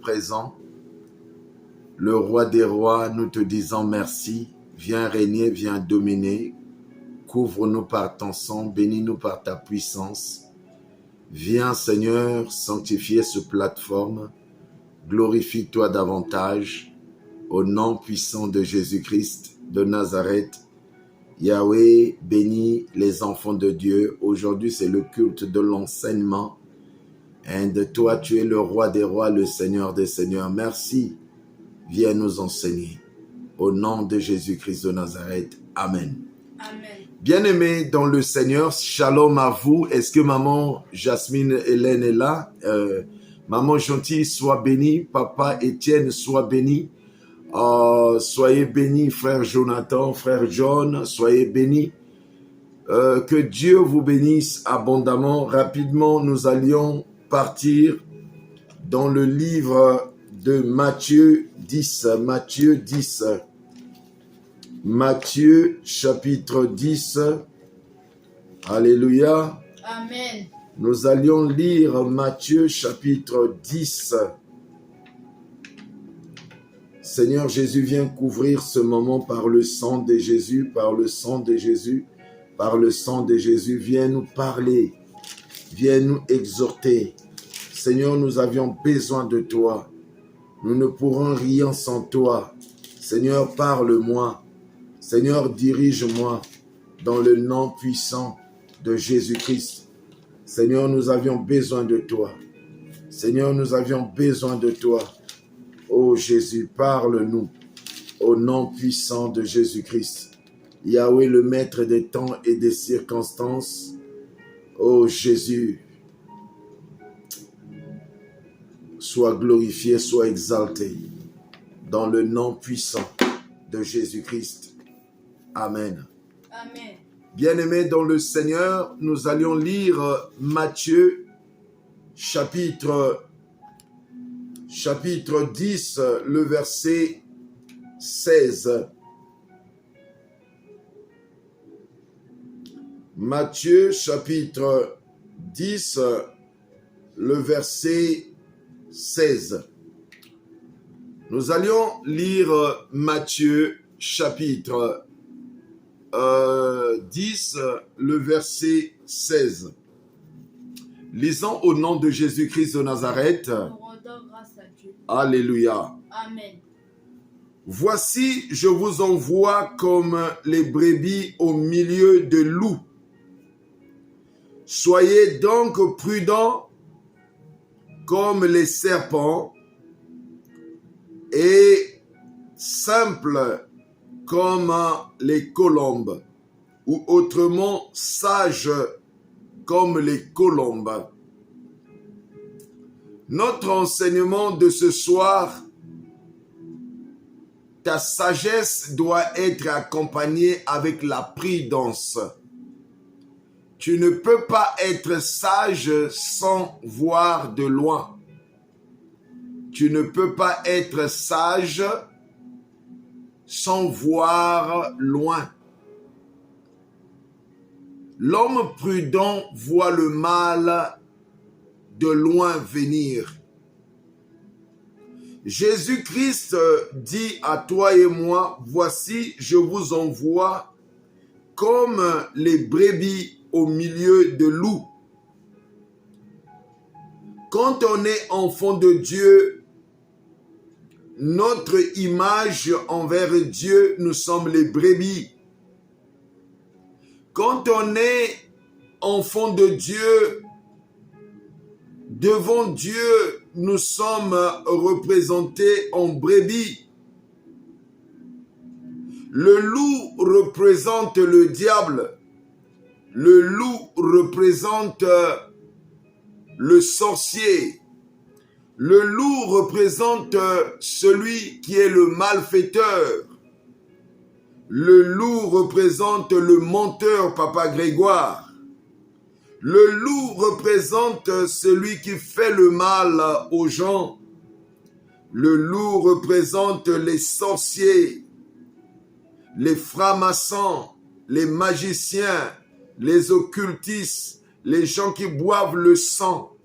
Présent, le roi des rois, nous te disons merci. Viens régner, viens dominer. Couvre-nous par ton sang, bénis-nous par ta puissance. Viens, Seigneur, sanctifier cette plateforme. Glorifie-toi davantage. Au nom puissant de Jésus-Christ de Nazareth. Yahweh, bénis les enfants de Dieu. Aujourd'hui, c'est le culte de l'enseignement. Et de toi, tu es le roi des rois, le Seigneur des seigneurs. Merci. Viens nous enseigner. Au nom de Jésus-Christ de Nazareth. Amen. Amen. Bien-aimés dans le Seigneur, shalom à vous. Est-ce que maman Jasmine Hélène est là? Maman Gentille, sois bénie. Papa Étienne, sois béni. Soyez bénis, frère Jonathan, frère John, soyez bénis. Que Dieu vous bénisse abondamment. Rapidement, nous allions partir dans le livre de Matthieu 10. Matthieu 10. Matthieu chapitre 10. Alléluia. Amen. Nous allions lire Matthieu chapitre 10. Seigneur Jésus, viens couvrir ce moment par le sang de Jésus, par le sang de Jésus, par le sang de Jésus. Viens nous parler, viens nous exhorter. Seigneur, nous avions besoin de toi. Nous ne pourrons rien sans toi. Seigneur, parle-moi. Seigneur, dirige-moi dans le nom puissant de Jésus-Christ. Seigneur, nous avions besoin de toi. Seigneur, nous avions besoin de toi. Ô Jésus, parle-nous au nom puissant de Jésus-Christ. Yahweh, le maître des temps et des circonstances. Ô Jésus, sois glorifié, sois exalté dans le nom puissant de Jésus-Christ. Amen. Amen. Bien-aimés dans le Seigneur, nous allions lire Matthieu chapitre 10, le verset 16. Matthieu chapitre 10, le verset 16. Nous allions lire Matthieu chapitre 10, le verset 16. Lisons au nom de Jésus-Christ de Nazareth. Nous rendons grâce à Dieu. Alléluia. Amen. Voici, je vous envoie comme les brebis au milieu de loups. Soyez donc prudents comme les serpents et simples comme les colombes, ou autrement sages comme les colombes. Notre enseignement de ce soir, ta sagesse doit être accompagnée avec la prudence. Tu ne peux pas être sage sans voir de loin. Tu ne peux pas être sage sans voir loin. L'homme prudent voit le mal de loin venir. Jésus-Christ dit à toi et moi, voici, je vous envoie comme les brebis au milieu de loups. Quand on est enfant de Dieu, notre image envers Dieu, nous sommes les brebis. Quand on est enfant de Dieu, devant Dieu, nous sommes représentés en brebis. Le loup représente le diable. Le loup représente le sorcier. Le loup représente celui qui est le malfaiteur. Le loup représente le menteur, Papa Grégoire. Le loup représente celui qui fait le mal aux gens. Le loup représente les sorciers, les francs-maçons, les magiciens, les occultistes, les gens qui boivent le sang.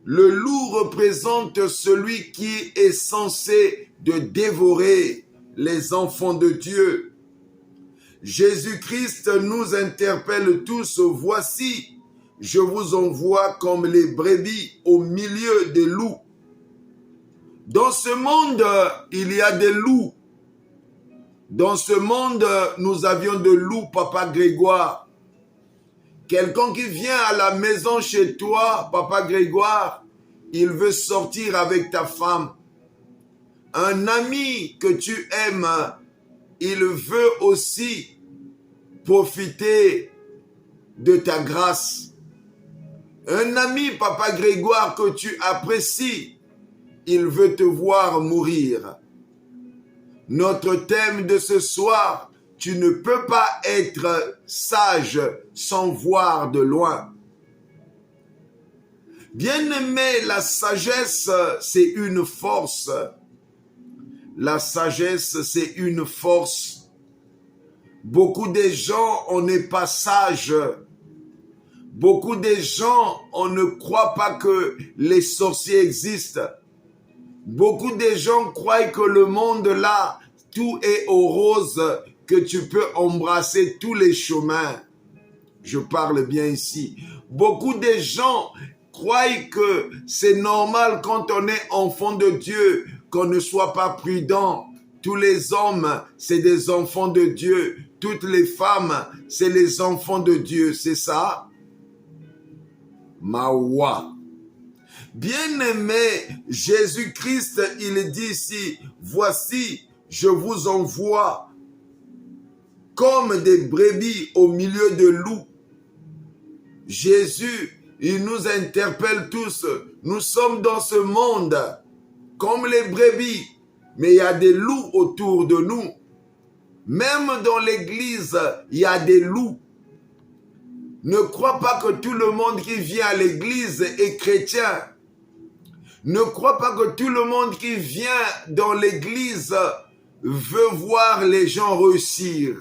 Le loup représente celui qui est censé de dévorer les enfants de Dieu. Jésus-Christ nous interpelle tous, voici, je vous envoie comme les brebis au milieu des loups. Dans ce monde, il y a des loups. Dans ce monde, nous avions de loups, Papa Grégoire. Quelqu'un qui vient à la maison chez toi, Papa Grégoire, il veut sortir avec ta femme. Un ami que tu aimes, il veut aussi profiter de ta grâce. Un ami, Papa Grégoire, que tu apprécies, il veut te voir mourir. Notre thème de ce soir, tu ne peux pas être sage sans voir de loin. Bien-aimé, la sagesse, c'est une force. La sagesse, c'est une force. Beaucoup de gens, on n'est pas sage. Beaucoup de gens, on ne croit pas que les sorciers existent. Beaucoup de gens croient que le monde là, tout est au rose, que tu peux embrasser tous les chemins. Je parle bien ici. Beaucoup de gens croient que c'est normal quand on est enfant de Dieu, qu'on ne soit pas prudent. Tous les hommes, c'est des enfants de Dieu. Toutes les femmes, c'est les enfants de Dieu. C'est ça? Mawa. Bien-aimé, Jésus-Christ, il dit ici, voici, je vous envoie comme des brebis au milieu de loups. Jésus, il nous interpelle tous. Nous sommes dans ce monde comme les brebis, mais il y a des loups autour de nous. Même dans l'église, il y a des loups. Ne crois pas que tout le monde qui vient à l'église est chrétien. Ne crois pas que tout le monde qui vient dans l'église veut voir les gens réussir.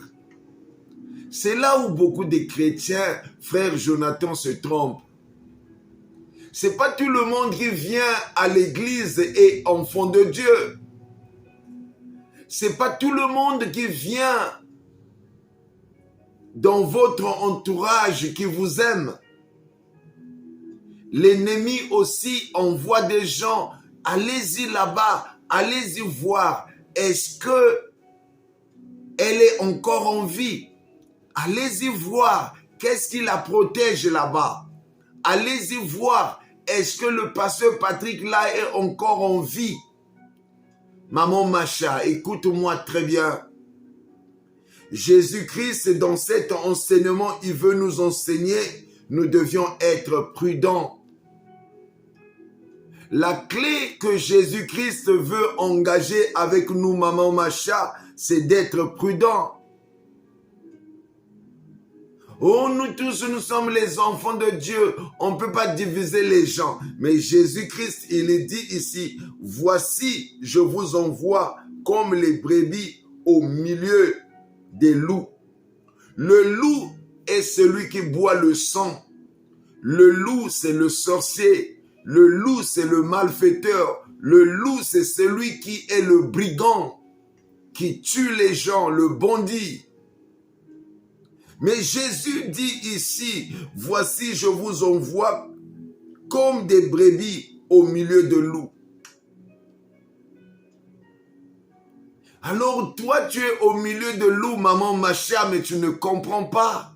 C'est là où beaucoup de chrétiens, frère Jonathan, se trompent. C'est pas tout le monde qui vient à l'église et enfant de Dieu. C'est pas tout le monde qui vient dans votre entourage qui vous aime. L'ennemi aussi envoie des gens. Allez-y là-bas, allez-y voir. Est-ce que elle est encore en vie? Allez-y voir. Qu'est-ce qui la protège là-bas? Allez-y voir. Est-ce que le pasteur Patrick là est encore en vie? Maman Macha, écoute-moi très bien. Jésus-Christ, dans cet enseignement, il veut nous enseigner, nous devions être prudents. La clé que Jésus-Christ veut engager avec nous, Maman Macha, c'est d'être prudent. Oh, nous tous, nous sommes les enfants de Dieu. On ne peut pas diviser les gens. Mais Jésus-Christ, il est dit ici, voici, je vous envoie comme les brebis au milieu des loups. Le loup est celui qui boit le sang. Le loup, c'est le sorcier. Le loup, c'est le malfaiteur. Le loup, c'est celui qui est le brigand, qui tue les gens, le bandit. Mais Jésus dit ici, voici, je vous envoie comme des brebis au milieu de loups. Alors toi, tu es au milieu de loups, maman Macha, mais tu ne comprends pas.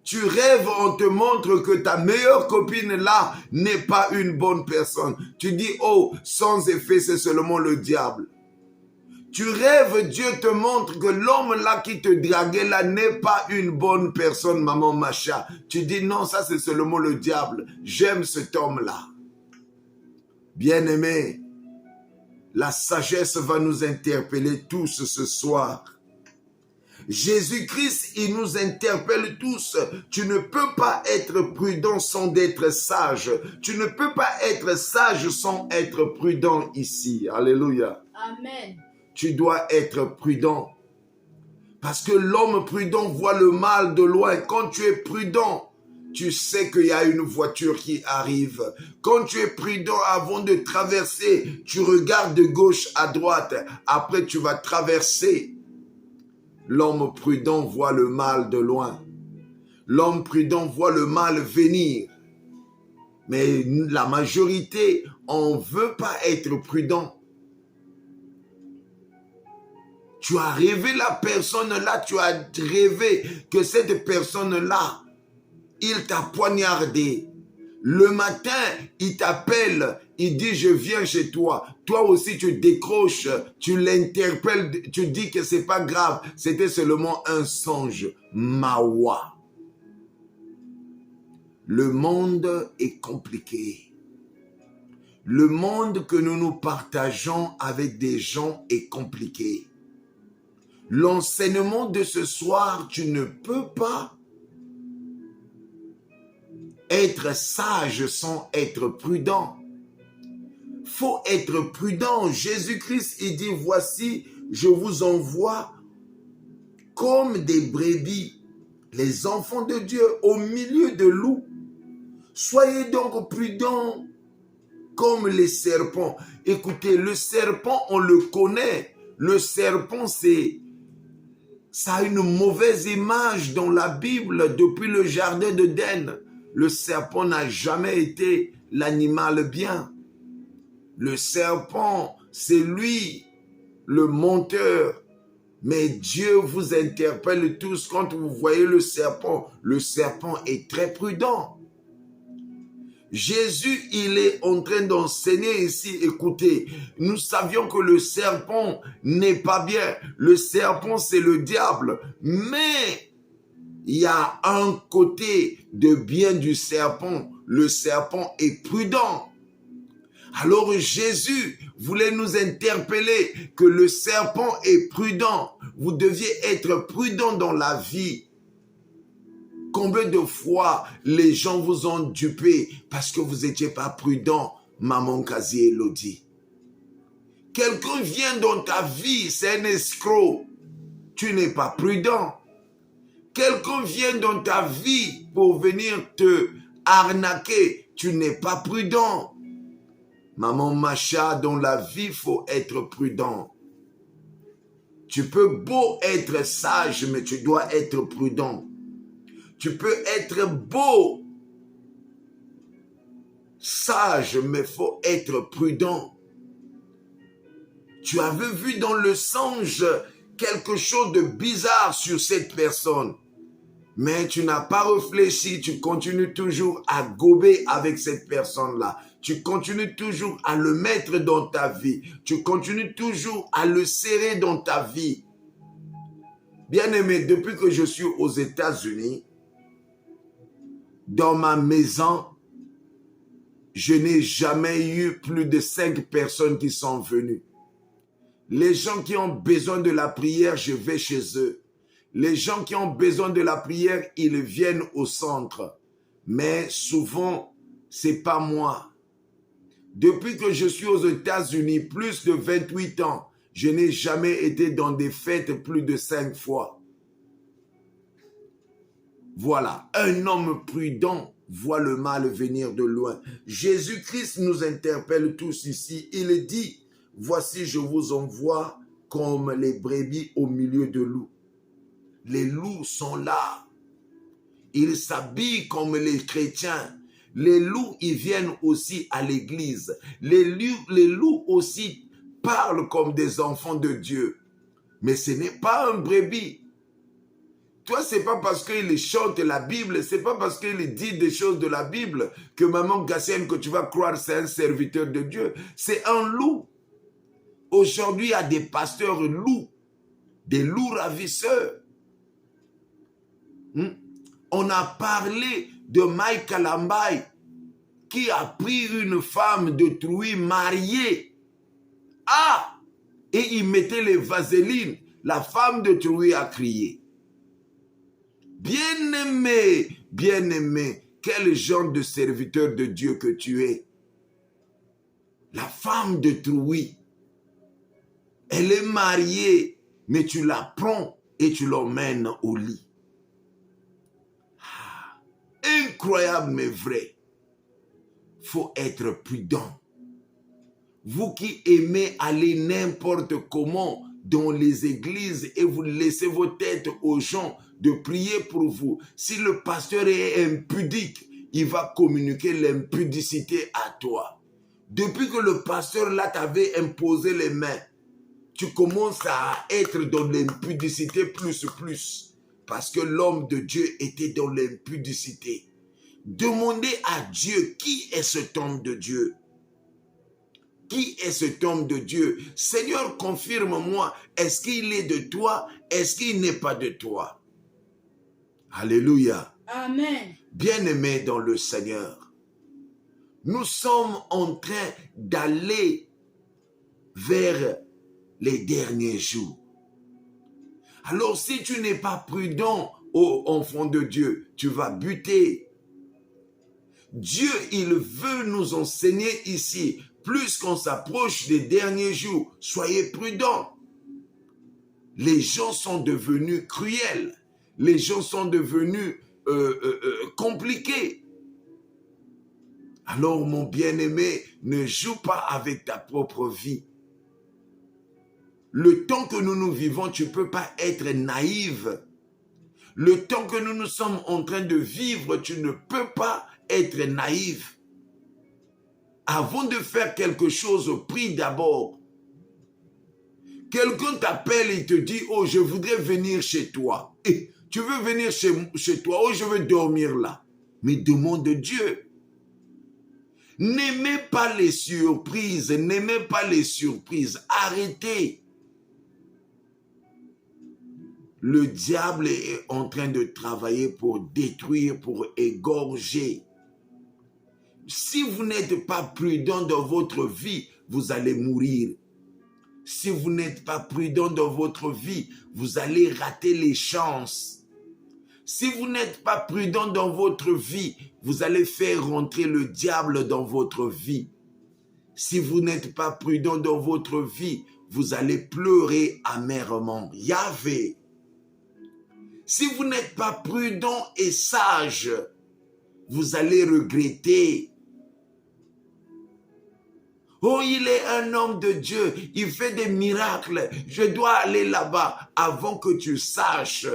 Tu rêves, on te montre que ta meilleure copine là n'est pas une bonne personne. Tu dis, oh, sans effet, c'est seulement le diable. Tu rêves, Dieu te montre que l'homme là qui te draguait là n'est pas une bonne personne, maman Macha. Tu dis, non, ça c'est seulement le diable. J'aime cet homme-là. Bien-aimé, la sagesse va nous interpeller tous ce soir. Jésus-Christ, il nous interpelle tous. Tu ne peux pas être prudent sans être sage. Tu ne peux pas être sage sans être prudent ici. Alléluia. Amen. Tu dois être prudent. Parce que l'homme prudent voit le mal de loin. Quand tu es prudent, tu sais qu'il y a une voiture qui arrive. Quand tu es prudent avant de traverser, tu regardes de gauche à droite. Après, tu vas traverser. L'homme prudent voit le mal de loin. L'homme prudent voit le mal venir. Mais la majorité, on ne veut pas être prudent. Tu as rêvé la personne là, tu as rêvé que cette personne-là, il t'a poignardé. Le matin, il t'appelle, il dit je viens chez toi. Toi aussi tu décroches, tu l'interpelles, tu dis que c'est pas grave, c'était seulement un songe. Mawa. Le monde est compliqué. Le monde que nous partageons avec des gens est compliqué. L'enseignement de ce soir, tu ne peux pas être sage sans être prudent. Faut être prudent. Jésus-Christ, il dit, voici, je vous envoie comme des brebis, les enfants de Dieu, au milieu de loups. Soyez donc prudents comme les serpents. Écoutez, le serpent, on le connaît. Le serpent, ça a une mauvaise image dans la Bible depuis le jardin d'Éden. Le serpent n'a jamais été l'animal bien. Le serpent, c'est lui, le menteur. Mais Dieu vous interpelle tous quand vous voyez le serpent. Le serpent est très prudent. Jésus, il est en train d'enseigner ici. Écoutez, nous savions que le serpent n'est pas bien. Le serpent, c'est le diable. Mais il y a un côté de bien du serpent. Le serpent est prudent. Alors Jésus voulait nous interpeller que le serpent est prudent. Vous deviez être prudent dans la vie. Combien de fois les gens vous ont dupé parce que vous n'étiez pas prudent, Maman Kazi Elodie. Quelqu'un vient dans ta vie, c'est un escroc. Tu n'es pas prudent. Quelqu'un vient dans ta vie pour venir te arnaquer. Tu n'es pas prudent. Maman Macha, dans la vie, il faut être prudent. Tu peux beau être sage, mais tu dois être prudent. Tu peux être beau, sage, mais il faut être prudent. Tu avais vu dans le songe quelque chose de bizarre sur cette personne. Mais tu n'as pas réfléchi, tu continues toujours à gober avec cette personne-là. Tu continues toujours à le mettre dans ta vie. Tu continues toujours à le serrer dans ta vie. Bien-aimé, depuis que je suis aux États-Unis, dans ma maison, je n'ai jamais eu plus de 5 personnes qui sont venues. Les gens qui ont besoin de la prière, je vais chez eux. Les gens qui ont besoin de la prière, ils viennent au centre. Mais souvent, c'est pas moi. Depuis que je suis aux États-Unis, plus de 28 ans, je n'ai jamais été dans des fêtes plus de 5 fois. Voilà, un homme prudent voit le mal venir de loin. Jésus-Christ nous interpelle tous ici. Il dit, voici je vous envoie comme les brebis au milieu de loups. Les loups sont là. Ils s'habillent comme les chrétiens. Les loups, ils viennent aussi à l'église. Les loups aussi parlent comme des enfants de Dieu. Mais ce n'est pas un brebis. Toi, c'est pas parce qu'il chante la Bible, c'est pas parce qu'il dit des choses de la Bible que Maman Gassienne, que tu vas croire c'est un serviteur de Dieu. C'est un loup. Aujourd'hui, il y a des pasteurs loups, des loups ravisseurs. On a parlé de Mike Lambai qui a pris une femme de Trouy mariée. Ah! Et il mettait les vaselines. La femme de Trouy a crié. Bien-aimé, bien-aimé, quel genre de serviteur de Dieu que tu es. La femme de Trouy, elle est mariée, mais tu la prends et tu l'emmènes au lit. incroyable mais vrai. Faut être prudent. Vous qui aimez aller n'importe comment dans les églises et vous laissez vos têtes aux gens de prier pour vous. Si le pasteur est impudique, il va communiquer l'impudicité à toi. Depuis que le pasteur là t'avait imposé les mains, tu commences à être dans l'impudicité plus. Parce que l'homme de Dieu était dans l'impudicité. Demandez à Dieu, qui est cet homme de Dieu? Qui est cet homme de Dieu? Seigneur, confirme-moi, est-ce qu'il est de toi? Est-ce qu'il n'est pas de toi? Alléluia. Amen. Bien-aimés dans le Seigneur, nous sommes en train d'aller vers les derniers jours. Alors si tu n'es pas prudent, ô enfant de Dieu, tu vas buter. Dieu, il veut nous enseigner ici, plus qu'on s'approche des derniers jours, soyez prudents. Les gens sont devenus cruels. Les gens sont devenus compliqués. Alors, mon bien-aimé, ne joue pas avec ta propre vie. Le temps que nous vivons, tu ne peux pas être naïve. Le temps que nous sommes en train de vivre, tu ne peux pas être naïf. Avant de faire quelque chose, prie d'abord. Quelqu'un t'appelle et te dit, oh, je voudrais venir chez toi. Et tu veux venir chez toi, oh, je veux dormir là. Mais demande Dieu. N'aimez pas les surprises, n'aimez pas les surprises. Arrêtez. Le diable est en train de travailler pour détruire, pour égorger. Si vous n'êtes pas prudent dans votre vie, vous allez mourir. Si vous n'êtes pas prudent dans votre vie, vous allez rater les chances. Si vous n'êtes pas prudent dans votre vie, vous allez faire rentrer le diable dans votre vie. Si vous n'êtes pas prudent dans votre vie, vous allez pleurer amèrement. Yahvé. Si vous n'êtes pas prudent et sage, vous allez regretter. Oh, il est un homme de Dieu, il fait des miracles, je dois aller là-bas. Avant que tu saches,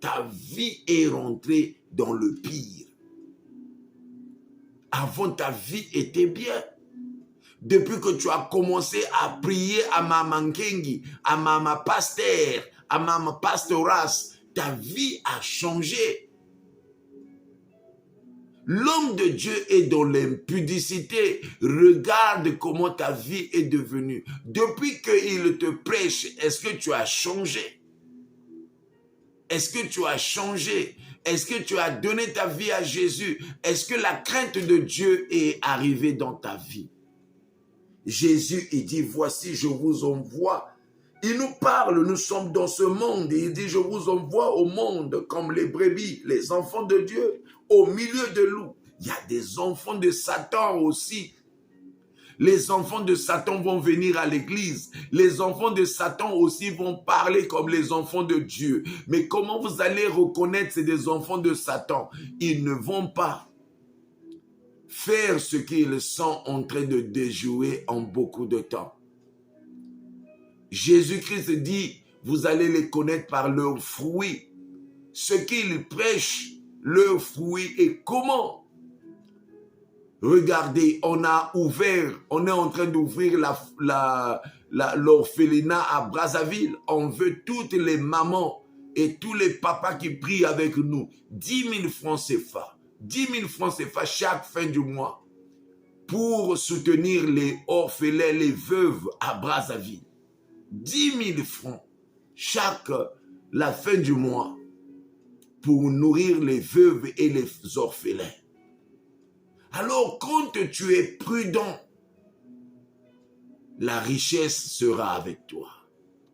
ta vie est rentrée dans le pire. Avant, ta vie était bien. Depuis que tu as commencé à prier à Maman Kengi, à Maman Pasteur, à Maman Pastoras, ta vie a changé. L'homme de Dieu est dans l'impudicité. Regarde comment ta vie est devenue. Depuis qu'il te prêche, est-ce que tu as changé? Est-ce que tu as changé? Est-ce que tu as donné ta vie à Jésus? Est-ce que la crainte de Dieu est arrivée dans ta vie? Jésus, il dit, voici, je vous envoie. Il nous parle, nous sommes dans ce monde. Et il dit, je vous envoie au monde comme les brebis, les enfants de Dieu, au milieu de loups. Il y a des enfants de Satan aussi. Les enfants de Satan vont venir à l'église. Les enfants de Satan aussi vont parler comme les enfants de Dieu. Mais comment vous allez reconnaître que c'est des enfants de Satan? Ils ne vont pas faire ce qu'ils sont en train de déjouer en beaucoup de temps. Jésus-Christ dit, vous allez les connaître par leurs fruits. Ce qu'ils prêchent, leurs fruits et comment? Regardez, on est en train d'ouvrir l'orphelinat à Brazzaville. On veut toutes les mamans et tous les papas qui prient avec nous. 10 000 francs CFA. 10 000 francs CFA chaque fin du mois pour soutenir les orphelins, les veuves à Brazzaville. 10 000 francs la fin du mois pour nourrir les veuves et les orphelins. Alors, quand tu es prudent, la richesse sera avec toi.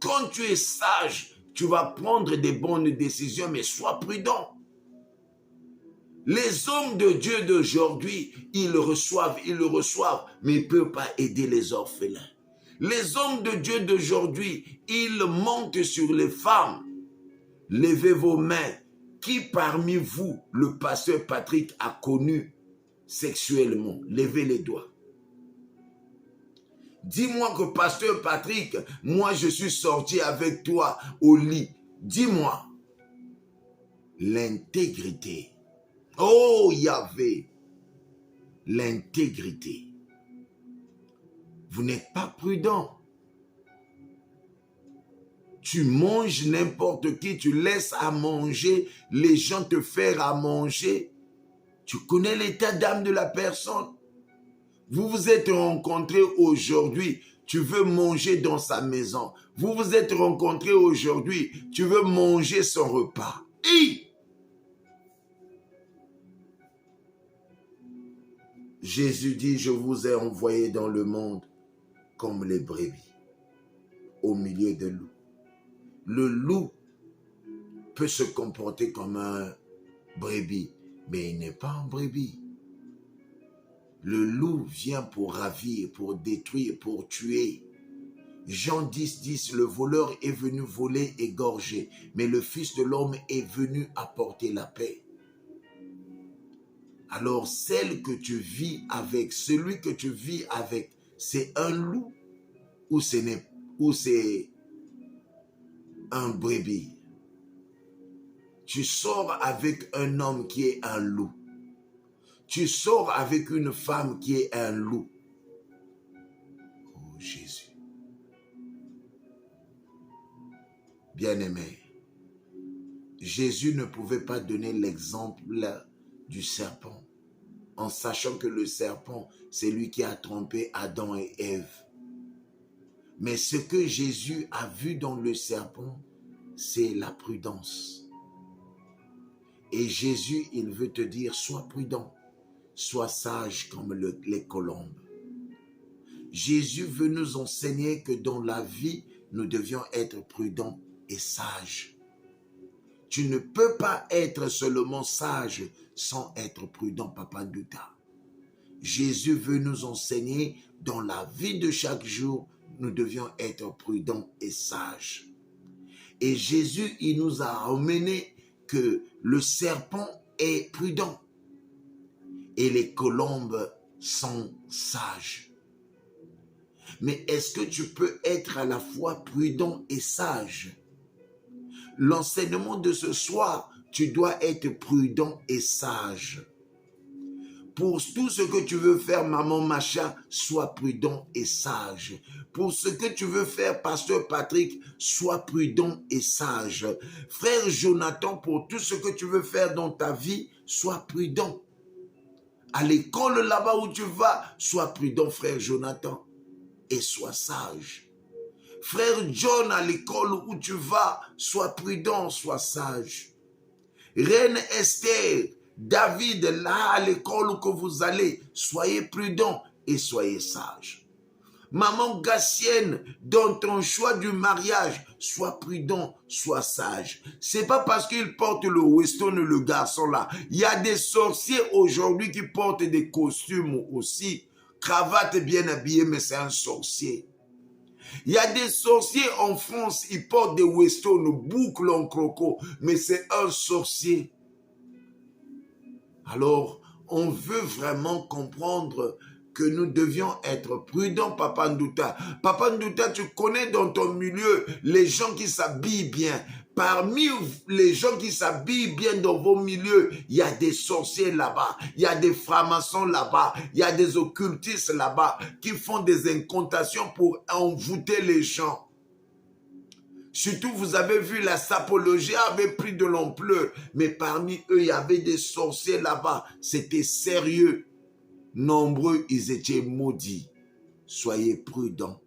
Quand tu es sage, tu vas prendre des bonnes décisions, mais sois prudent. Les hommes de Dieu d'aujourd'hui, ils le reçoivent, mais ils ne peuvent pas aider les orphelins. Les hommes de Dieu d'aujourd'hui, ils montent sur les femmes. Levez vos mains. Qui parmi vous, le pasteur Patrick, a connu sexuellement? Levez les doigts. Dis-moi que pasteur Patrick, moi je suis sorti avec toi au lit. Dis-moi. L'intégrité. Oh Yahvé. L'intégrité. Vous n'êtes pas prudent. Tu manges n'importe qui, tu laisses à manger, les gens te faire à manger. Tu connais l'état d'âme de la personne. Vous vous êtes rencontrés aujourd'hui, tu veux manger dans sa maison. Vous vous êtes rencontrés aujourd'hui, tu veux manger son repas. Jésus dit, je vous ai envoyé dans le monde comme les brebis, au milieu de loups. Le loup peut se comporter comme un brebis, mais il n'est pas un brebis. Le loup vient pour ravir, pour détruire, pour tuer. Jean 10, 10, le voleur est venu voler, égorger, mais le Fils de l'homme est venu apporter la paix. Alors, celle que tu vis avec, celui que tu vis avec, c'est un loup ou c'est un brebis? Tu sors avec un homme qui est un loup. Tu sors avec une femme qui est un loup. Oh Jésus. Bien-aimé, Jésus ne pouvait pas donner l'exemple du serpent, en sachant que le serpent, c'est lui qui a trompé Adam et Ève. Mais ce que Jésus a vu dans le serpent, c'est la prudence. Et Jésus, il veut te dire, sois prudent, sois sage comme les colombes. Jésus veut nous enseigner que dans la vie, nous devions être prudents et sages. Tu ne peux pas être seulement sage sans être prudent, Papa Ndouta. Jésus veut nous enseigner, dans la vie de chaque jour, nous devions être prudents et sages. Et Jésus, il nous a ramené que le serpent est prudent et les colombes sont sages. Mais est-ce que tu peux être à la fois prudent et sage? L'enseignement de ce soir, tu dois être prudent et sage. Pour tout ce que tu veux faire, maman Macha, sois prudent et sage. Pour ce que tu veux faire, pasteur Patrick, sois prudent et sage. Frère Jonathan, pour tout ce que tu veux faire dans ta vie, sois prudent. À l'école là-bas où tu vas, sois prudent, frère Jonathan, et sois sage. Frère John, à l'école où tu vas, sois prudent, sois sage. Reine Esther, David, là à l'école où que vous allez, soyez prudent et soyez sage. Maman Gassienne, dans ton choix du mariage, sois prudent, sois sage. C'est pas parce qu'il porte le weston, le garçon là. Il y a des sorciers aujourd'hui qui portent des costumes aussi. Cravate bien habillée, mais c'est un sorcier. Il y a des sorciers en France, ils portent des westons, boucles en croco, mais c'est un sorcier. Alors, on veut vraiment comprendre que nous devions être prudents, Papa Ndouta. Papa Ndouta, tu connais dans ton milieu les gens qui s'habillent bien. Parmi les gens qui s'habillent bien dans vos milieux, il y a des sorciers là-bas, il y a des francs-maçons là-bas, il y a des occultistes là-bas qui font des incantations pour envoûter les gens. Surtout, vous avez vu, la sapologie avait pris de l'ampleur, mais parmi eux, il y avait des sorciers là-bas. C'était sérieux. Nombreux, ils étaient maudits. Soyez prudents.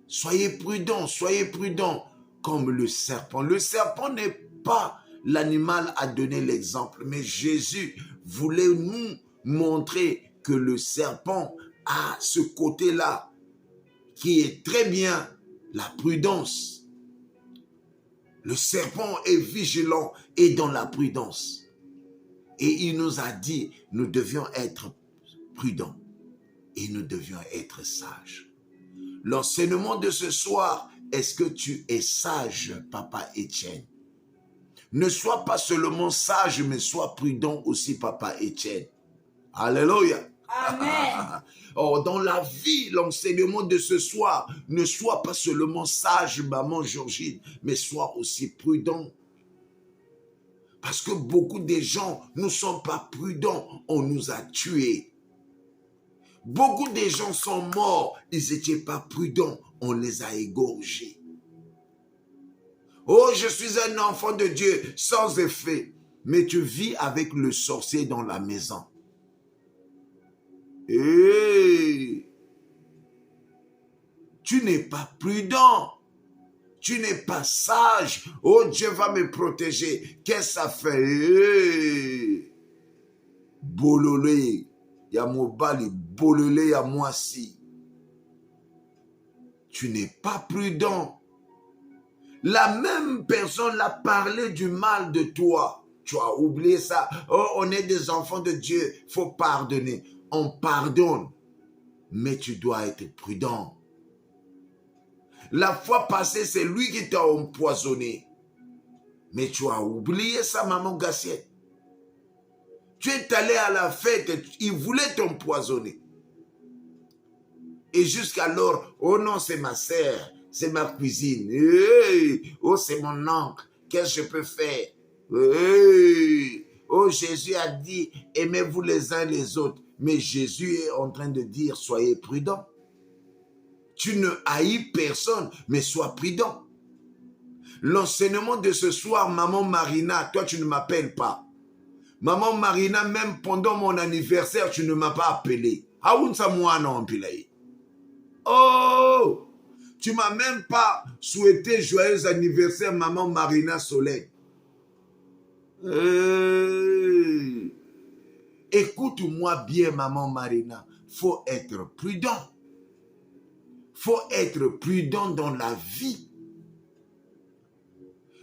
Soyez prudents comme le serpent. Le serpent n'est pas l'animal à donner l'exemple, mais Jésus voulait nous montrer que le serpent a ce côté-là qui est très bien la prudence. Le serpent est vigilant et dans la prudence. Et il nous a dit, nous devions être prudents et nous devions être sages. L'enseignement de ce soir, est-ce que tu es sage, Papa Etienne? Ne sois pas seulement sage, mais sois prudent aussi, papa Étienne. Alléluia. Amen. Oh, dans la vie, l'enseignement de ce soir, ne sois pas seulement sage, maman Georgine, mais sois aussi prudent. Parce que beaucoup de gens ne sont pas prudents, on nous a tués. Beaucoup de gens sont morts, ils n'étaient pas prudents, on les a égorgés. Oh, je suis un enfant de Dieu sans effet, mais tu vis avec le sorcier dans la maison. Et tu n'es pas prudent. Tu n'es pas sage. Oh, Dieu va me protéger. Qu'est-ce que ça fait? Bololé. Ya mobali. Bololé ya moisi. Tu n'es pas prudent. La même personne l'a parlé du mal de toi. Tu as oublié ça. Oh, on est des enfants de Dieu. Il faut pardonner. On pardonne. Mais tu dois être prudent. La fois passée, c'est lui qui t'a empoisonné. Mais tu as oublié ça, maman Gassiette. Tu es allé à la fête, il voulait t'empoisonner. Et jusqu'alors, oh non, c'est ma sœur, c'est ma cousine. Hey, oh, c'est mon oncle, qu'est-ce que je peux faire? Hey, oh, Jésus a dit, aimez-vous les uns les autres. Mais Jésus est en train de dire, soyez prudents. Tu ne haïs personne, mais sois prudent. L'enseignement de ce soir, maman Marina, toi tu ne m'appelles pas. Maman Marina, même pendant mon anniversaire, tu ne m'as pas appelé. Oh, tu ne m'as même pas souhaité joyeux anniversaire, maman Marina Soleil. Écoute-moi bien, maman Marina. Faut être prudent. Faut être prudent dans la vie.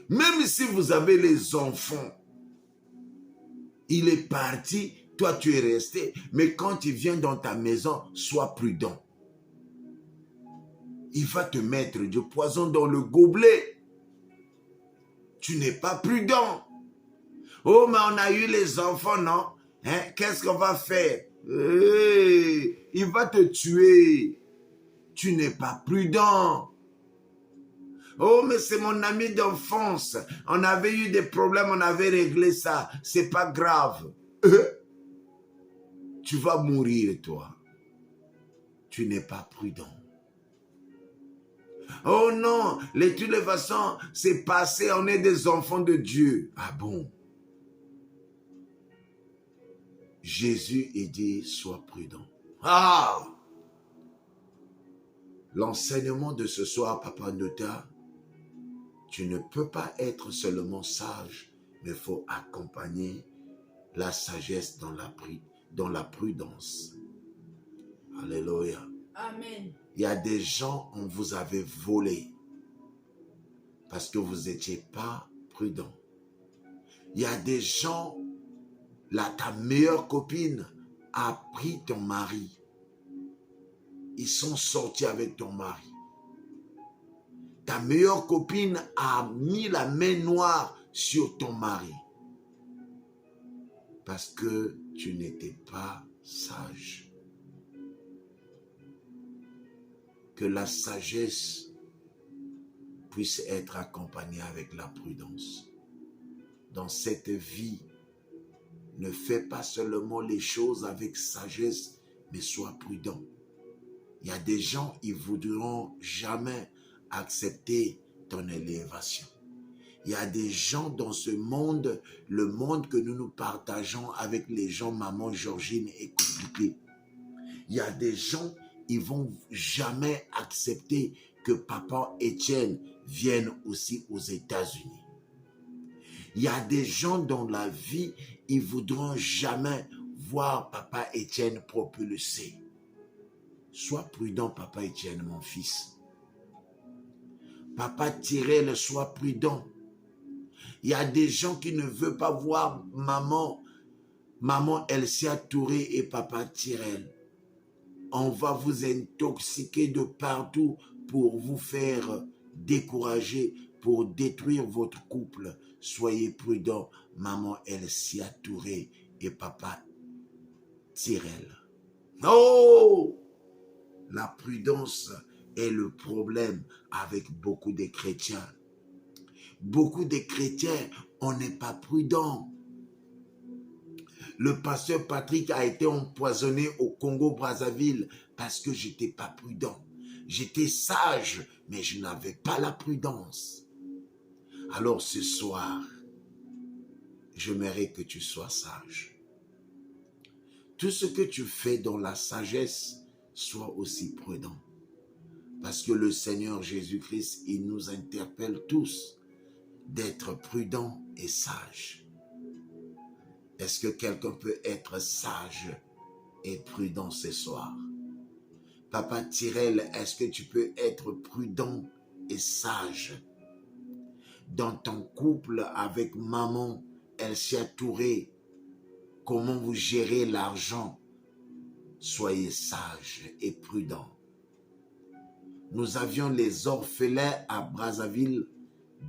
Même si vous avez les enfants, il est parti, toi tu es resté, mais quand il vient dans ta maison, sois prudent. Il va te mettre du poison dans le gobelet. Tu n'es pas prudent. Oh, mais on a eu les enfants, non? Hein? Qu'est-ce qu'on va faire? Il va te tuer. Tu n'es pas prudent. Oh, mais c'est mon ami d'enfance. On avait eu des problèmes, on avait réglé ça. C'est pas grave. Tu vas mourir, toi. Tu n'es pas prudent. Oh non, de toutes les façons, c'est passé, on est des enfants de Dieu. Ah bon? Jésus est dit, sois prudent. Ah! L'enseignement de ce soir, Papa Nota, tu ne peux pas être seulement sage, mais il faut accompagner la sagesse dans la prudence. Alléluia. Amen. Il y a des gens, on vous avait volé parce que vous n'étiez pas prudent. Il y a des gens, là, ta meilleure copine a pris ton mari. Ils sont sortis avec ton mari. Ta meilleure copine a mis la main noire sur ton mari parce que tu n'étais pas sage. Que la sagesse puisse être accompagnée avec la prudence. Dans cette vie, ne fais pas seulement les choses avec sagesse, mais sois prudent. Il y a des gens, ils ne voudront jamais accepter ton élévation. Il y a des gens dans ce monde, le monde que nous partageons avec les gens, maman Georgine, est compliqué. Il y a des gens, ils ne vont jamais accepter que papa Étienne vienne aussi aux États-Unis. Il y a des gens dans la vie, ils ne voudront jamais voir papa Étienne propulsé. Sois prudent, papa Étienne, mon fils. Papa Tyrell, sois prudent. Il y a des gens qui ne veulent pas voir maman Elsia Touré et papa Tyrell. On va vous intoxiquer de partout pour vous faire décourager pour détruire votre couple. Soyez prudents, maman Elsia Touré et papa Tyrell. Oh! La prudence est le problème avec beaucoup de chrétiens. Beaucoup de chrétiens, on n'est pas prudent. Le pasteur Patrick a été empoisonné au Congo-Brazzaville parce que j'étais pas prudent. J'étais sage, mais je n'avais pas la prudence. Alors ce soir, j'aimerais que tu sois sage. Tout ce que tu fais dans la sagesse, sois aussi prudent. Parce que le Seigneur Jésus-Christ, il nous interpelle tous d'être prudents et sages. Est-ce que quelqu'un peut être sage et prudent ce soir? Papa Tyrell, est-ce que tu peux être prudent et sage dans ton couple avec maman Elsia Touré? Comment vous gérez l'argent? Soyez sage et prudent. Nous avions les orphelins à Brazzaville,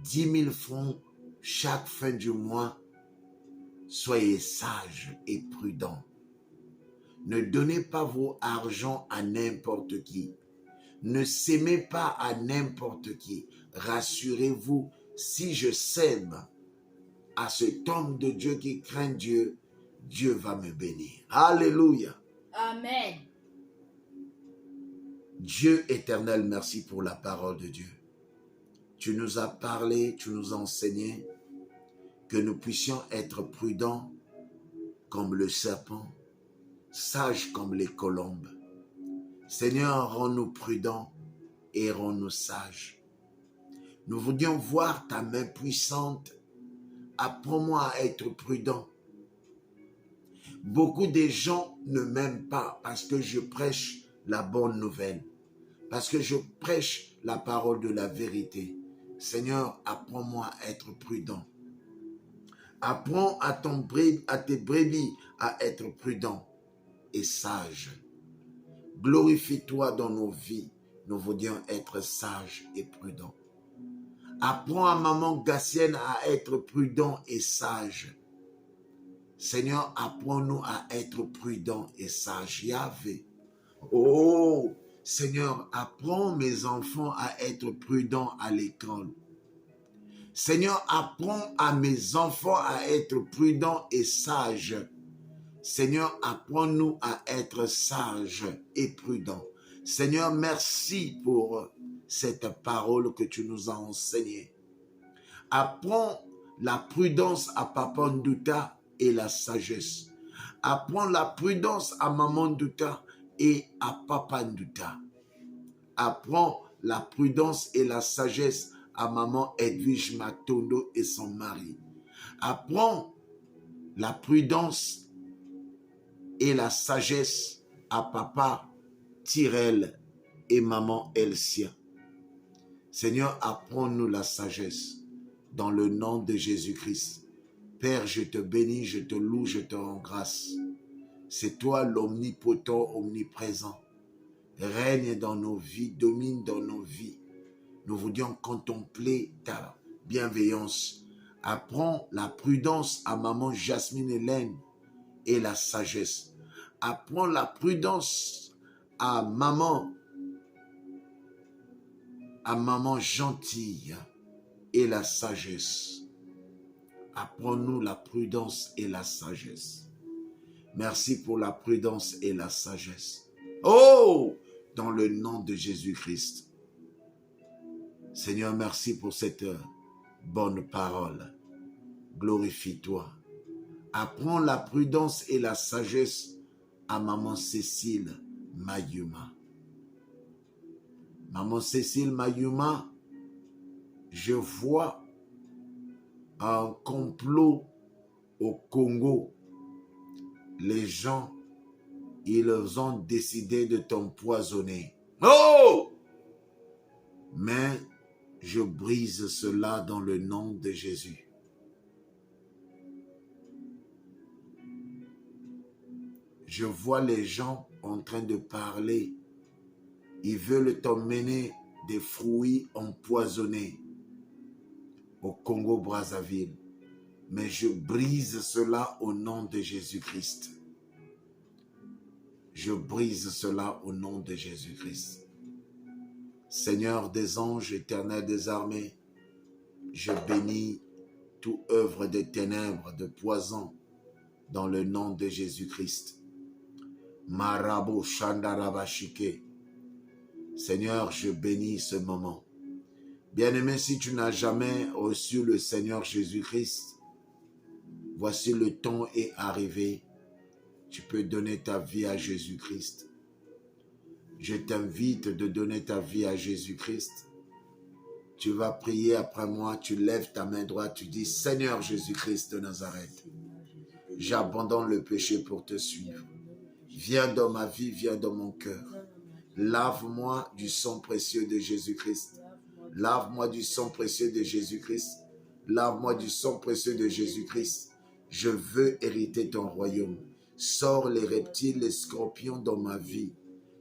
10 000 francs chaque fin du mois. Soyez sages et prudents. Ne donnez pas vos argent à n'importe qui. Ne s'aimez pas à n'importe qui. Rassurez-vous, si je sème à cet homme de Dieu qui craint Dieu, Dieu va me bénir. Alléluia. Amen. Dieu éternel, merci pour la parole de Dieu. Tu nous as parlé, tu nous as enseigné que nous puissions être prudents comme le serpent, sages comme les colombes. Seigneur, rends-nous prudents et rends-nous sages. Nous voulions voir ta main puissante. Apprends-moi à être prudent. Beaucoup de gens ne m'aiment pas parce que je prêche la bonne nouvelle, parce que je prêche la parole de la vérité. Seigneur, apprends-moi à être prudent. Apprends à tes brebis à être prudent et sage. Glorifie-toi dans nos vies. Nous voulions être sages et prudents. Apprends à maman Gassienne à être prudent et sage. Seigneur, apprends-nous à être prudents et sages. Yahvé. Oh, Seigneur, apprends mes enfants à être prudents à l'école. Seigneur, apprends à mes enfants à être prudents et sages. Seigneur, apprends-nous à être sages et prudents. Seigneur, merci pour cette parole que tu nous as enseignée. Apprends la prudence à Papa Ndouta et la sagesse. Apprends la prudence à Maman Ndouta et à Papa Ndouta. Apprends la prudence et la sagesse à Maman Edwige Matondo et son mari. Apprends la prudence et la sagesse à Papa Tyrell et Maman Elsia. Seigneur, apprends-nous la sagesse dans le nom de Jésus-Christ. Père, je te bénis, je te loue, je te rends grâce. C'est toi l'omnipotent, omniprésent. Règne dans nos vies, domine dans nos vies. Nous voulions contempler ta bienveillance. Apprends la prudence à maman Jasmine Hélène et la sagesse. Apprends la prudence à maman gentille et la sagesse. Apprends-nous la prudence et la sagesse. Merci pour la prudence et la sagesse. Oh, dans le nom de Jésus-Christ. Seigneur, merci pour cette bonne parole. Glorifie-toi. Apprends la prudence et la sagesse à maman Cécile Mayuma. Maman Cécile Mayuma, je vois un complot au Congo. Les gens, ils ont décidé de t'empoisonner. Oh! Mais je brise cela dans le nom de Jésus. Je vois les gens en train de parler. Ils veulent t'emmener des fruits empoisonnés au Congo-Brazzaville. Mais je brise cela au nom de Jésus-Christ. Je brise cela au nom de Jésus-Christ. Seigneur des anges, éternel des armées, je bénis toute œuvre de ténèbres, de poison, dans le nom de Jésus-Christ. Marabo Shandarabashike. Seigneur, je bénis ce moment. Bien-aimé, si tu n'as jamais reçu le Seigneur Jésus-Christ, voici le temps est arrivé. Tu peux donner ta vie à Jésus-Christ. Je t'invite de donner ta vie à Jésus-Christ. Tu vas prier après moi, tu lèves ta main droite, tu dis, Seigneur Jésus-Christ de Nazareth, j'abandonne le péché pour te suivre. Viens dans ma vie, viens dans mon cœur. Lave-moi du sang précieux de Jésus-Christ. Lave-moi du sang précieux de Jésus-Christ. Lave-moi du sang précieux de Jésus-Christ. Je veux hériter ton royaume. Sors les reptiles, les scorpions dans ma vie.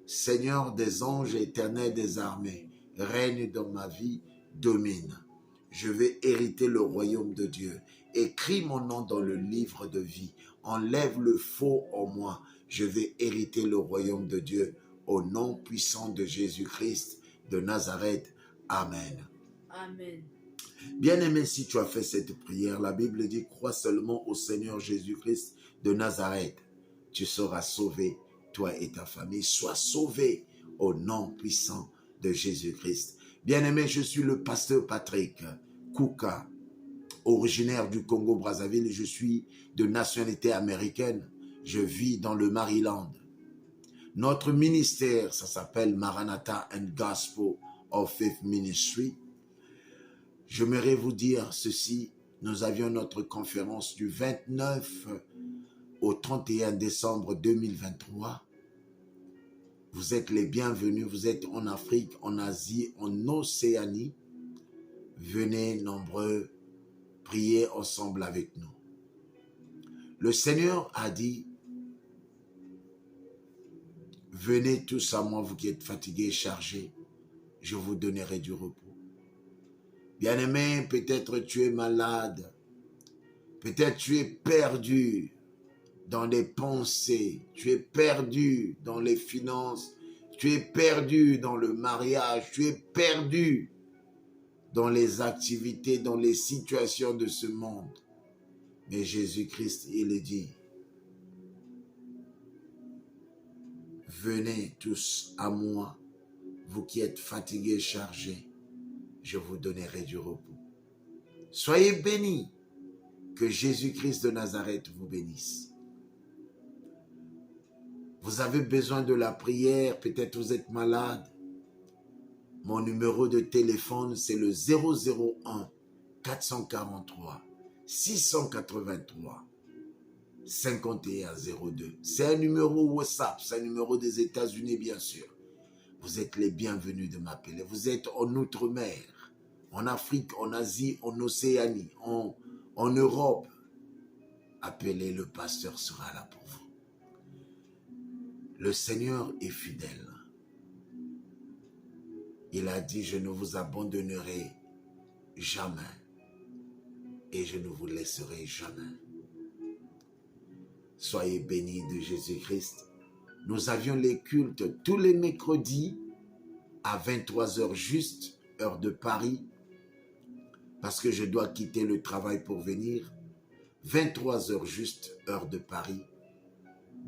Seigneur des anges, éternel des armées, règne dans ma vie, domine. Je vais hériter le royaume de Dieu. Écris mon nom dans le livre de vie. Enlève le faux en moi. Je vais hériter le royaume de Dieu. Au nom puissant de Jésus-Christ de Nazareth. Amen. Amen. Bien-aimé, si tu as fait cette prière, la Bible dit, crois seulement au Seigneur Jésus-Christ de Nazareth. Tu seras sauvé, toi et ta famille. Sois sauvé au nom puissant de Jésus-Christ. Bien-aimé, je suis le pasteur Patrick Kouka, originaire du Congo-Brazzaville. Je suis de nationalité américaine. Je vis dans le Maryland. Notre ministère, ça s'appelle Maranatha and Gospel of Faith Ministry. J'aimerais vous dire ceci. Nous avions notre conférence du 29 au 31 décembre 2023. Vous êtes les bienvenus. Vous êtes en Afrique, en Asie, en Océanie. Venez nombreux, priez ensemble avec nous. Le Seigneur a dit, venez tous à moi, vous qui êtes fatigués et chargés, je vous donnerai du repos. Bien-aimé, peut-être tu es malade, peut-être tu es perdu dans les pensées, tu es perdu dans les finances, tu es perdu dans le mariage, tu es perdu dans les activités, dans les situations de ce monde. Mais Jésus-Christ, il dit, venez tous à moi, vous qui êtes fatigués et chargés, je vous donnerai du repos. Soyez bénis, que Jésus-Christ de Nazareth vous bénisse. Vous avez besoin de la prière, peut-être vous êtes malade. Mon numéro de téléphone, c'est le 001 443 683 5102. C'est un numéro WhatsApp, c'est un numéro des États-Unis, bien sûr. Vous êtes les bienvenus de m'appeler. Vous êtes en Outre-mer, en Afrique, en Asie, en Océanie, en Europe. Appelez, le pasteur sera là pour vous. Le Seigneur est fidèle. Il a dit, je ne vous abandonnerai jamais et je ne vous laisserai jamais. Soyez bénis de Jésus-Christ. Nous avions les cultes tous les mercredis à 23h juste, heure de Paris, parce que je dois quitter le travail pour venir. 23h juste, heure de Paris.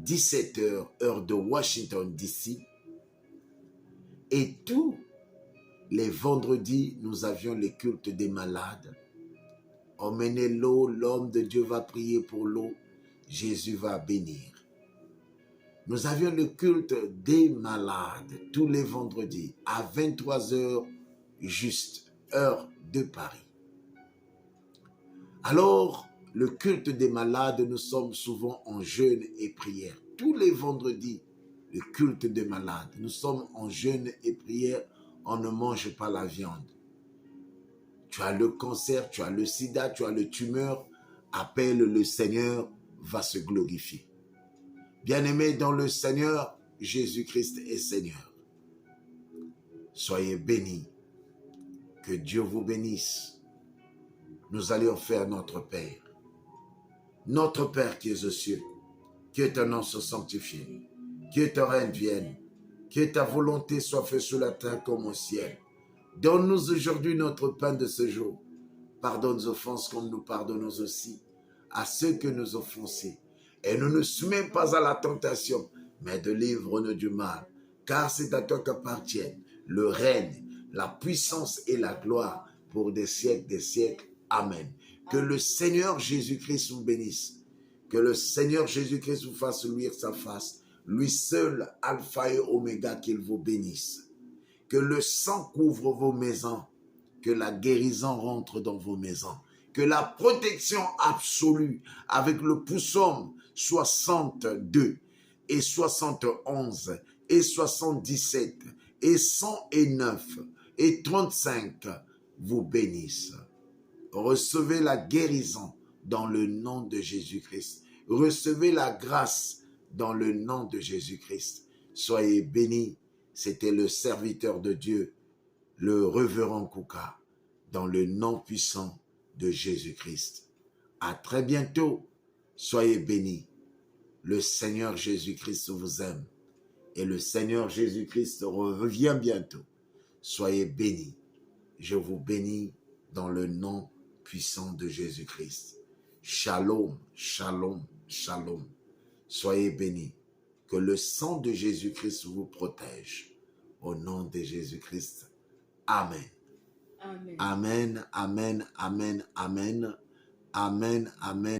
17h, heure de Washington, D.C. Et tous les vendredis, nous avions les cultes des malades. Emmenez l'eau, l'homme de Dieu va prier pour l'eau. Jésus va bénir. Nous avions le culte des malades tous les vendredis à 23h juste, heure de Paris. Alors, le culte des malades, nous sommes souvent en jeûne et prière. Tous les vendredis, le culte des malades, nous sommes en jeûne et prière, on ne mange pas la viande. Tu as le cancer, tu as le sida, tu as le tumeur, appelle le Seigneur, va se glorifier. Bien-aimé dans le Seigneur, Jésus-Christ est Seigneur. Soyez bénis. Que Dieu vous bénisse. Nous allions faire notre Père. Notre Père qui es aux cieux, que ton nom soit sanctifié, que ton règne vienne, que ta volonté soit faite sur la terre comme au ciel. Donne-nous aujourd'hui notre pain de ce jour. Pardonne nos offenses comme nous pardonnons aussi à ceux que nous offensés. Et ne nous soumets pas à la tentation, mais délivre-nous du mal. Car c'est à toi qu'appartiennent le règne, la puissance et la gloire pour des siècles des siècles. Amen. Que le Seigneur Jésus-Christ vous bénisse. Que le Seigneur Jésus-Christ vous fasse luire sa face. Lui seul, Alpha et Oméga, qu'il vous bénisse. Que le sang couvre vos maisons. Que la guérison rentre dans vos maisons. Que la protection absolue avec le psaume 62 et 71 et 77 et 109 et 35 vous bénisse. Recevez la guérison dans le nom de Jésus-Christ. Recevez la grâce dans le nom de Jésus-Christ. Soyez bénis. C'était le serviteur de Dieu, le révérend Kouka, dans le nom puissant de Jésus-Christ. À très bientôt. Soyez bénis. Le Seigneur Jésus-Christ vous aime. Et le Seigneur Jésus-Christ revient bientôt. Soyez bénis. Je vous bénis dans le nom puissant de Jésus-Christ. Shalom, shalom, shalom. Soyez bénis. Que le sang de Jésus-Christ vous protège. Au nom de Jésus-Christ. Amen. Amen. Amen, amen, amen, amen, amen, amen.